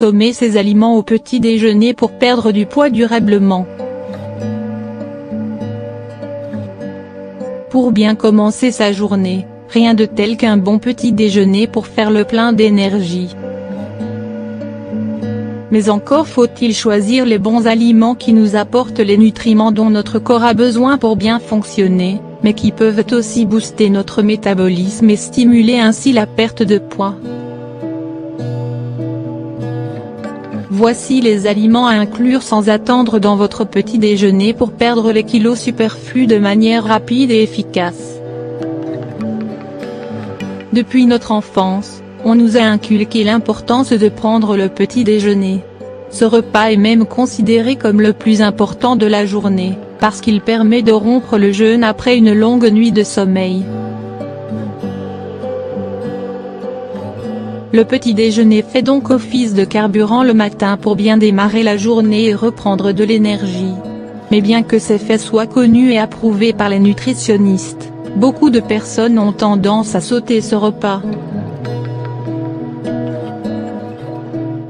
Consommez ces aliments au petit déjeuner pour perdre du poids durablement. Pour bien commencer sa journée, rien de tel qu'un bon petit déjeuner pour faire le plein d'énergie. Mais encore faut-il choisir les bons aliments qui nous apportent les nutriments dont notre corps a besoin pour bien fonctionner, mais qui peuvent aussi booster notre métabolisme et stimuler ainsi la perte de poids. Voici les aliments à inclure sans attendre dans votre petit déjeuner pour perdre les kilos superflus de manière rapide et efficace. Depuis notre enfance, on nous a inculqué l'importance de prendre le petit déjeuner. Ce repas est même considéré comme le plus important de la journée, parce qu'il permet de rompre le jeûne après une longue nuit de sommeil. Le petit déjeuner fait donc office de carburant le matin pour bien démarrer la journée et reprendre de l'énergie. Mais bien que ces faits soient connus et approuvés par les nutritionnistes, beaucoup de personnes ont tendance à sauter ce repas.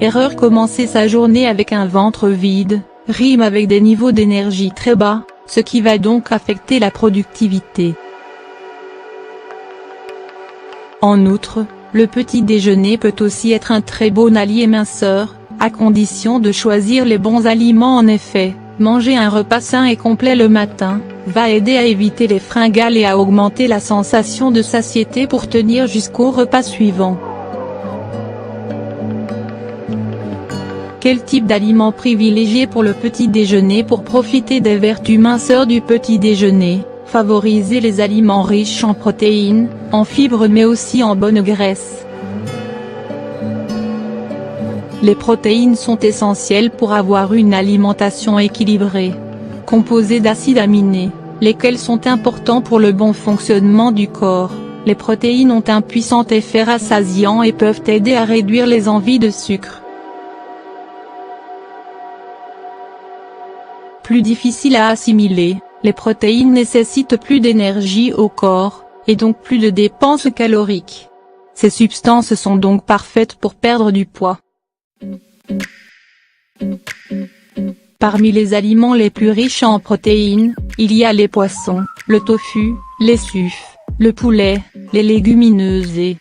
Erreur: commencer sa journée avec un ventre vide, rime avec des niveaux d'énergie très bas, ce qui va donc affecter la productivité. En outre, le petit déjeuner peut aussi être un très bon allié minceur, à condition de choisir les bons aliments. En effet, manger un repas sain et complet le matin, va aider à éviter les fringales et à augmenter la sensation de satiété pour tenir jusqu'au repas suivant. Quel type d'aliments privilégier pour le petit déjeuner? Pour profiter des vertus minceurs du petit déjeuner, favorisez les aliments riches en protéines, en fibres mais aussi en bonnes graisses. Les protéines sont essentielles pour avoir une alimentation équilibrée. Composées d'acides aminés, lesquels sont importants pour le bon fonctionnement du corps, les protéines ont un puissant effet rassasiant et peuvent aider à réduire les envies de sucre. Plus difficile à assimiler, les protéines nécessitent plus d'énergie au corps, et donc plus de dépenses caloriques. Ces substances sont donc parfaites pour perdre du poids. Parmi les aliments les plus riches en protéines, il y a les poissons, le tofu, les sucres, le poulet, les légumineuses et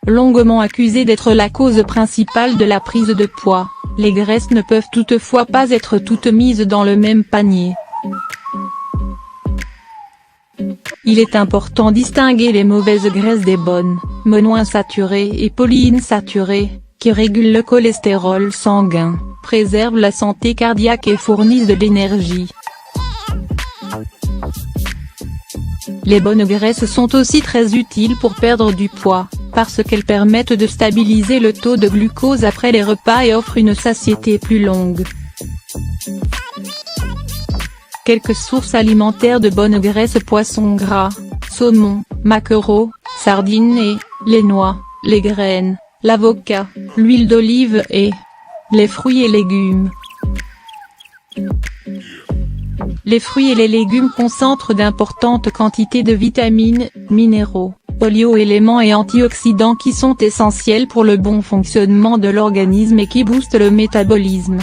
longuement accusées d'être la cause principale de la prise de poids, les graisses ne peuvent toutefois pas être toutes mises dans le même panier. Il est important de distinguer les mauvaises graisses des bonnes, monoinsaturées et polyinsaturées, qui régulent le cholestérol sanguin, préservent la santé cardiaque et fournissent de l'énergie. Les bonnes graisses sont aussi très utiles pour perdre du poids, parce qu'elles permettent de stabiliser le taux de glucose après les repas et offrent une satiété plus longue. Quelques sources alimentaires de bonnes graisses: poisson gras, saumon, maquereau, sardines et les noix, les graines, l'avocat, l'huile d'olive et les fruits et légumes. Les fruits et les légumes concentrent d'importantes quantités de vitamines, minéraux, oligo-éléments et antioxydants qui sont essentiels pour le bon fonctionnement de l'organisme et qui boostent le métabolisme.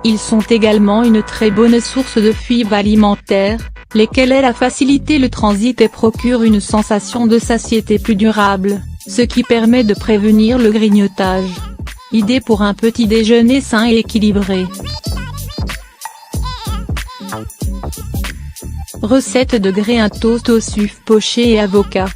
Ils sont également une très bonne source de fibres alimentaires, lesquelles aident à faciliter le transit et procurent une sensation de satiété plus durable, ce qui permet de prévenir le grignotage. Idée pour un petit déjeuner sain et équilibré. Recette de grès: un toast au sucre poché et avocat.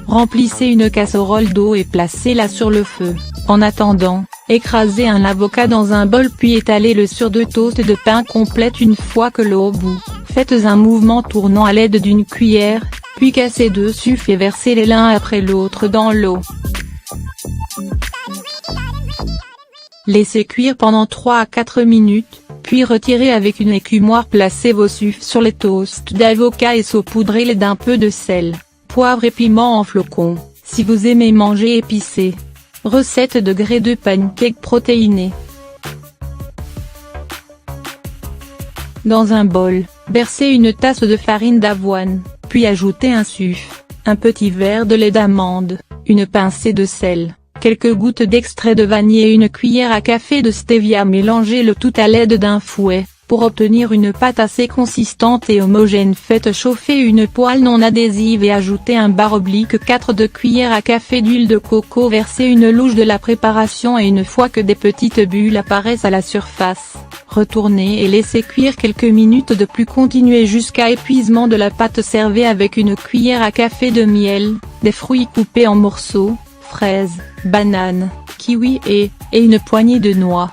Remplissez une casserole d'eau et placez-la sur le feu. En attendant, écrasez un avocat dans un bol puis étalez-le sur 2 toasts de pain complète. Une fois que l'eau bout, faites un mouvement tournant à l'aide d'une cuillère, puis cassez 2 sucres et versez-les l'un après l'autre dans l'eau. Laissez cuire pendant 3 à 4 minutes, puis retirez avec une écumoire. Placez vos sucres sur les toasts d'avocat et saupoudrez-les d'un peu de sel, poivre et piment en flocons, si vous aimez manger épicé. Recette de grès de pancakes protéinés. Dans un bol, Versez une tasse de farine d'avoine, puis ajoutez un sucre, un petit verre de lait d'amande, une pincée de sel, quelques gouttes d'extrait de vanille et une cuillère à café de stevia. Mélangez le tout à l'aide d'un fouet, pour obtenir une pâte assez consistante et homogène. Faites chauffer une poêle non adhésive et ajoutez un bar oblique 4 de cuillère à café d'huile de coco. Versez une louche de la préparation et une fois que des petites bulles apparaissent à la surface, retournez et laissez cuire quelques minutes de plus. Continuez jusqu'à épuisement de la pâte. Servez avec une cuillère à café de miel, des fruits coupés en morceaux, fraises, bananes, kiwis et une poignée de noix.